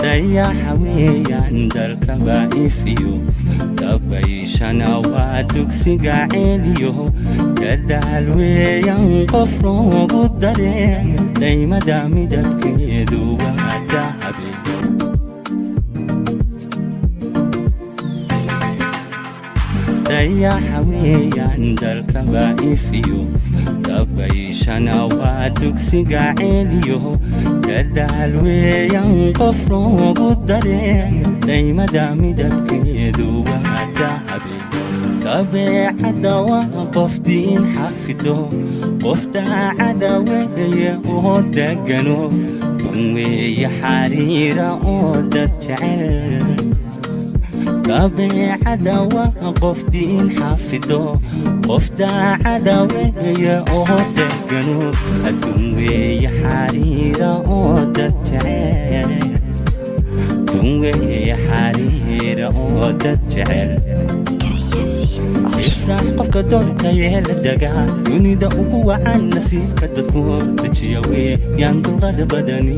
dayaxa weeyaan dalka baa'ifiyo dabayshana waa dugsiga ceeliyo dadaal weeyaan qof loogu dareen daymada midabkeedu waa dahabe dayaxa weeyaan dalka baa'ifiyo dabayshana waa dugsiga ceeliyo dadaal weeyaan qof loogu dareen daymada midabkeedu waa dahabe dabeecadda waa qof diin xafido qof daacada weeye oo degano run weeye xariira oo dad jecel dabeecadda waa qof diin xafido qof daacada weeye oo degano adduun weeye xariira oo dad jecel adduun weeye xariira oo dad jecel ifraax qofka doortayee la degaa dunida ugu wacan nasiibka dadku dejiya weeyaan dulqaad badani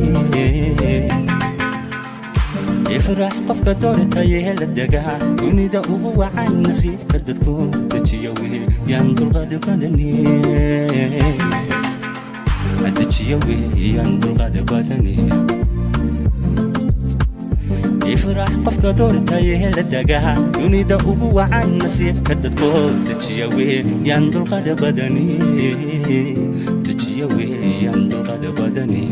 ifraax qofka doortayee la degaa dunida ugu wacan nasiibka dadku dejiya weeyaan dulqaad badani dejiya weeyaan dulqaad badani ifraax qofka doortayee la degaa dunida ugu wacan nasiibka dadku dejiya weeyaan dulqaad badani dejiya weeyaan dulqaad badani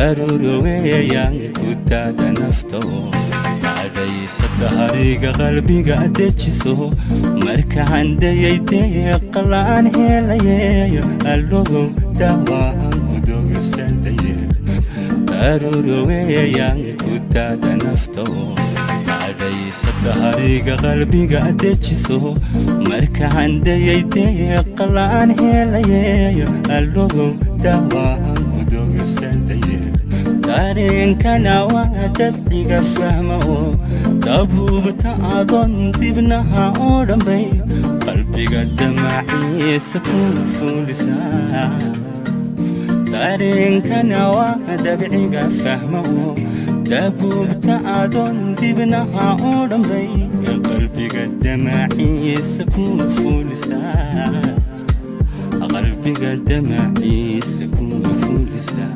aruurweeyaan kutaada nafto adhaysa dahariga qalbiga dejiso markaan dayay deeqalaan helayeeyo allogow dawaan kudogsandaye aruurweeyaan kutaada nafto adhaysa dahariga qalbiga dejiso markaan dayay deeqalaan helayeeyo allogow dawaan kudogsandaye dareenkana waa dabciga fahma oo dabuubta adoon dibnaha oo dhanbay qalbiga damaciisa ku fuulisaa dareenkana waa dabciga fahma oo dabuubta adoon dibnaha oo dhanbay qalbiga damaciisa ku fuulisaa qalbiga damaciisa ku fuulisaa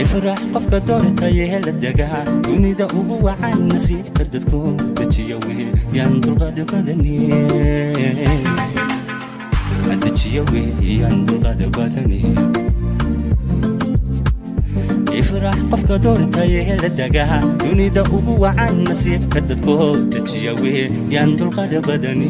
ifraax qofka doortayee la degaa dunida ugu wacan nasiibka dadku dejiya weeyaan dulqaad badani dejiya weeyaan dulqaad badani ifraax qofka doortayee la degaa dunida ugu wacan nasiibka dadku dejiya weeyaan dulqaad badani